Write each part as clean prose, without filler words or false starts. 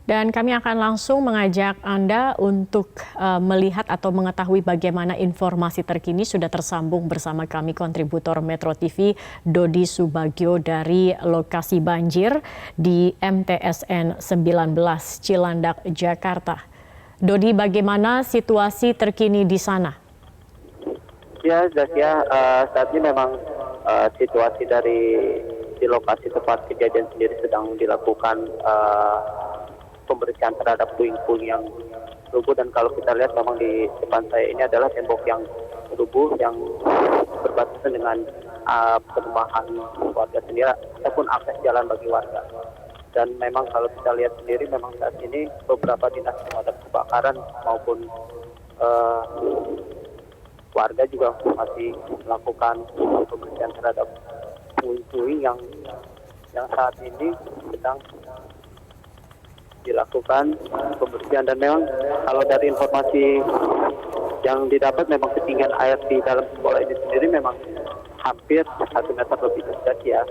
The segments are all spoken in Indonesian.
Dan kami akan langsung mengajak Anda untuk melihat atau mengetahui bagaimana informasi terkini. Sudah tersambung bersama kami kontributor Metro TV Dodi Subagio dari lokasi banjir di MTSN 19 Cilandak, Jakarta. Dodi, bagaimana situasi terkini di sana? Ya, Zasya, saat ini memang situasi di lokasi tempat kejadian sendiri sedang dilakukan pembersihan terhadap puing-puing yang rubuh, dan kalau kita lihat memang di depan saya ini adalah tembok yang rubuh yang berbatasan dengan perumahan warga sendiri ataupun akses jalan bagi warga. Dan memang kalau kita lihat sendiri memang saat ini beberapa dinas pemadam kebakaran maupun warga juga masih melakukan pembersihan terhadap puing-puing yang saat ini sedang dilakukan pembersihan. Dan memang kalau dari informasi yang didapat memang ketinggian air di dalam sekolah ini sendiri memang hampir 1 meter lebih ya.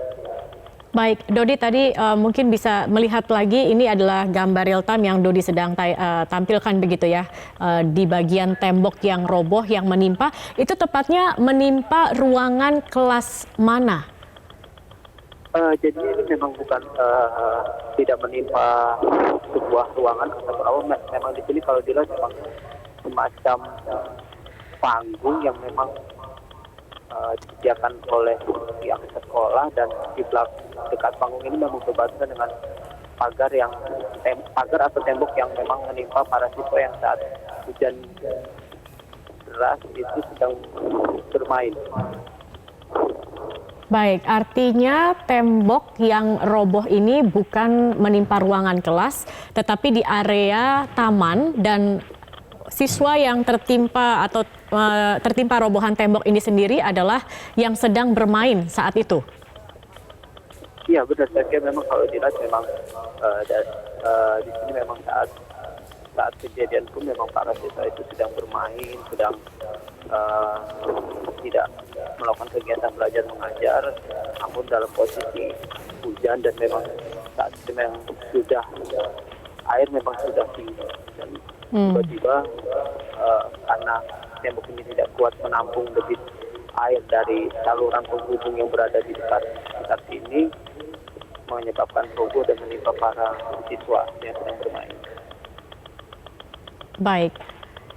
Baik, Dodi tadi mungkin bisa melihat lagi, ini adalah gambar real time yang Dodi sedang tampilkan begitu ya, di bagian tembok yang roboh yang menimpa, itu tepatnya menimpa ruangan kelas mana? Jadi ini memang bukan tidak menimpa sebuah ruangan atau awal. Memang di sini kalau dilihat memang semacam panggung yang memang disediakan oleh pihak sekolah, dan di dekat panggung ini memang berbatasan dengan pagar atau tembok yang memang menimpa para siswa yang saat hujan deras itu sedang bermain. Baik, artinya tembok yang roboh ini bukan menimpa ruangan kelas, tetapi di area taman, dan siswa yang tertimpa robohan tembok ini sendiri adalah yang sedang bermain saat itu. Iya benar, saya kira memang kalau dilihat memang di sini memang saat kejadian pun memang para siswa itu sedang bermain, sedang tidak melakukan kegiatan belajar mengajar, namun dalam posisi hujan, dan memang saat itu memang air memang sudah tinggi, dan tiba-tiba karena tembok ini tidak kuat menampung debit air dari saluran penghubung yang berada di dekat sini, menyebabkan roboh dan menimpa para siswa yang sedang bermain. Baik.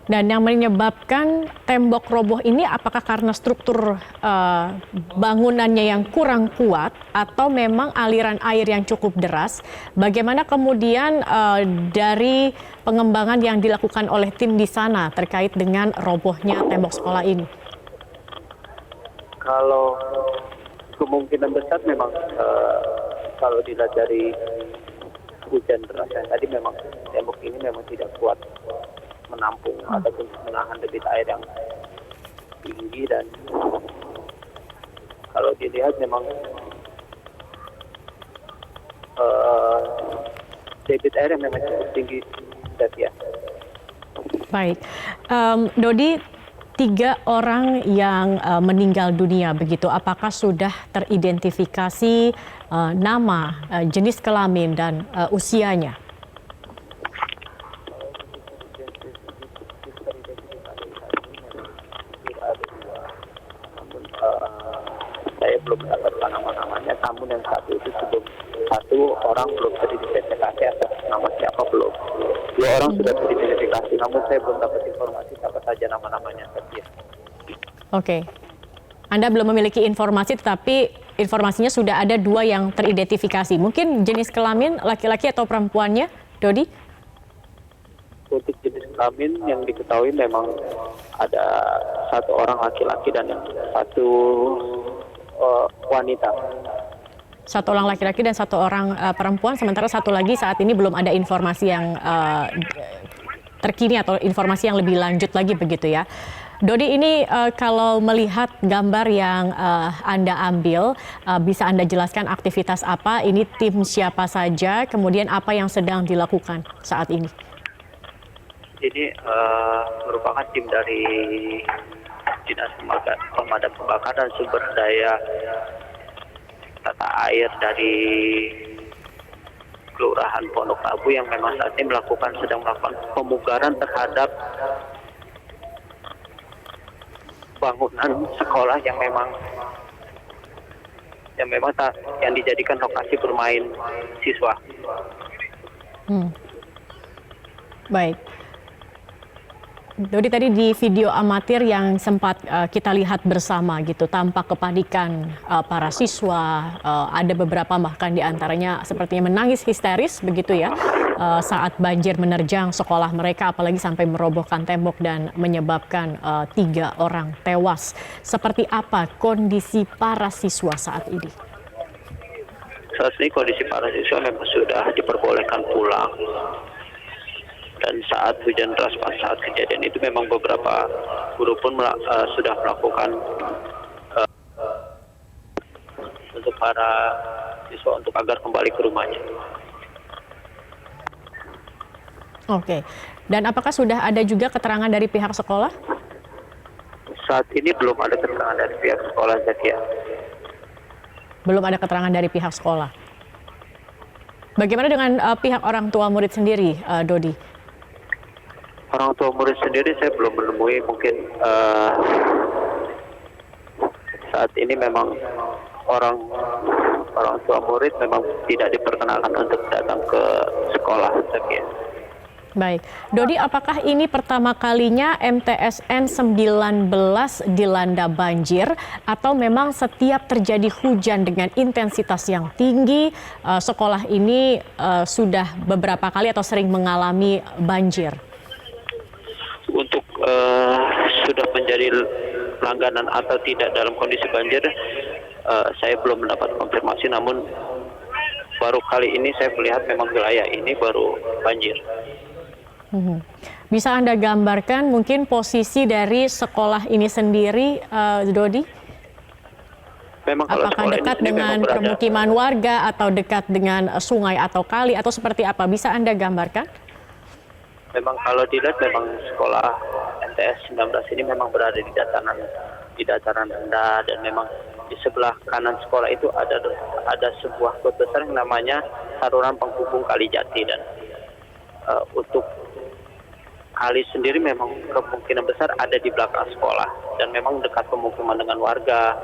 Dan yang menyebabkan tembok roboh ini apakah karena struktur bangunannya yang kurang kuat atau memang aliran air yang cukup deras? Bagaimana kemudian dari pengembangan yang dilakukan oleh tim di sana terkait dengan robohnya tembok sekolah ini? Kalau kemungkinan besar memang kalau dilihat dari hujan deras yang tadi, memang tembok ini memang tidak kuat menampung ataupun menahan debit air yang tinggi, dan kalau dilihat memang debit air yang memang cukup tinggi ya. Baik, Dodi, 3 orang yang meninggal dunia begitu, apakah sudah teridentifikasi nama, jenis kelamin dan usianya? Saya belum mendapatkan nama-namanya, namun yang satu orang belum teridentifikasi atas nama siapa, belum. 2 orang sudah teridentifikasi, namun saya belum dapat informasi siapa saja nama-namanya. Oke, Anda belum memiliki informasi, tetapi informasinya sudah ada 2 yang teridentifikasi. Mungkin jenis kelamin laki-laki atau perempuannya, Dodi? Untuk jenis kelamin yang diketahui memang ada 1 orang laki-laki dan 1 wanita. 1 orang laki-laki dan 1 orang perempuan, sementara 1 lagi saat ini belum ada informasi yang terkini atau informasi yang lebih lanjut lagi begitu ya. Dodi, ini kalau melihat gambar yang Anda ambil, bisa Anda jelaskan aktivitas apa, ini tim siapa saja, kemudian apa yang sedang dilakukan saat ini? Ini merupakan tim dari Dinas Pemadam Kebakaran dan Sumber Daya Tata Air dari Kelurahan Pondok Labu yang memang saat ini sedang melakukan pemugaran terhadap bangunan sekolah yang dijadikan lokasi bermain siswa. Baik. Dodi, tadi di video amatir yang sempat kita lihat bersama gitu, tampak kepanikan para siswa, ada beberapa bahkan diantaranya sepertinya menangis histeris begitu ya, saat banjir menerjang sekolah mereka, apalagi sampai merobohkan tembok dan menyebabkan 3 orang tewas. Seperti apa kondisi para siswa saat ini? Saat ini kondisi para siswa memang sudah diperbolehkan pulang. Dan saat hujan deras pas saat kejadian itu memang beberapa guru pun sudah melakukan untuk para siswa untuk agar kembali ke rumahnya. Oke, dan apakah sudah ada juga keterangan dari pihak sekolah? Saat ini belum ada keterangan dari pihak sekolah, Zakia. Belum ada keterangan dari pihak sekolah. Bagaimana dengan pihak orang tua murid sendiri, Dodi? Orang tua murid sendiri saya belum menemui, mungkin saat ini memang orang tua murid memang tidak diperkenalkan untuk datang ke sekolah. Baik, Dodi, apakah ini pertama kalinya MTSN 19 dilanda banjir atau memang setiap terjadi hujan dengan intensitas yang tinggi, sekolah ini sudah beberapa kali atau sering mengalami banjir? Untuk sudah menjadi langganan atau tidak dalam kondisi banjir, saya belum mendapat konfirmasi, namun baru kali ini saya melihat memang wilayah ini baru banjir. Bisa Anda gambarkan mungkin posisi dari sekolah ini sendiri, Dodi? Memang kalau apakah dekat dengan permukiman warga atau dekat dengan sungai atau kali atau seperti apa? Bisa Anda gambarkan? Memang kalau dilihat memang sekolah MTS 19 ini memang berada di dataran rendah, dan memang di sebelah kanan sekolah itu ada sebuah got besar yang namanya saluran penghubung Kali Jati, dan untuk kali sendiri memang kemungkinan besar ada di belakang sekolah dan memang dekat pemukiman dengan warga.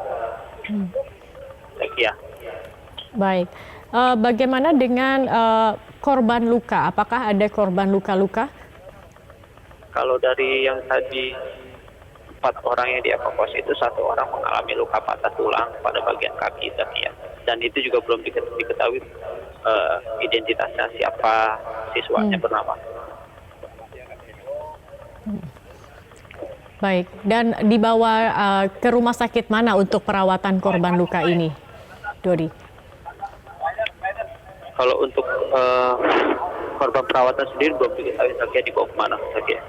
Ya. Baik. Bagaimana dengan korban luka? Apakah ada korban luka-luka? Kalau dari yang tadi 4 orang yang dievakuasi itu 1 orang mengalami luka patah tulang pada bagian kaki, ya. Dan itu juga belum diketahui identitasnya siapa siswanya bernama. Baik, dan dibawa ke rumah sakit mana untuk perawatan korban luka ini, Dodi? Kalau untuk korban perawatan sendiri belum diketahui Zakia dibawa kemana, Zakia.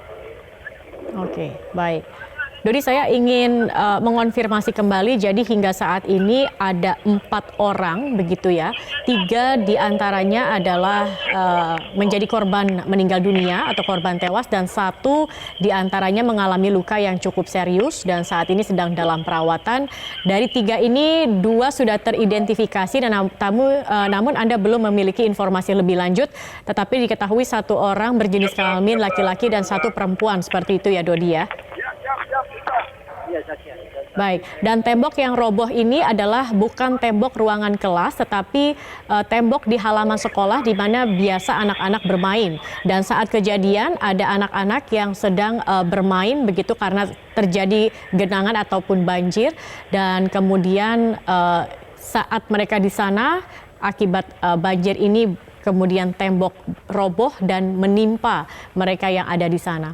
Oke, baik. Dodi, saya ingin mengonfirmasi kembali, jadi hingga saat ini ada 4 orang begitu ya. 3 diantaranya adalah menjadi korban meninggal dunia atau korban tewas, dan 1 diantaranya mengalami luka yang cukup serius dan saat ini sedang dalam perawatan. Dari 3 ini 2 sudah teridentifikasi dan namun Anda belum memiliki informasi lebih lanjut, tetapi diketahui 1 orang berjenis kelamin laki-laki dan 1 perempuan, seperti itu ya, Dodi ya? Baik, dan tembok yang roboh ini adalah bukan tembok ruangan kelas, tetapi tembok di halaman sekolah di mana biasa anak-anak bermain. Dan saat kejadian ada anak-anak yang sedang bermain begitu karena terjadi genangan ataupun banjir. Dan kemudian saat mereka di sana akibat banjir ini kemudian tembok roboh dan menimpa mereka yang ada di sana.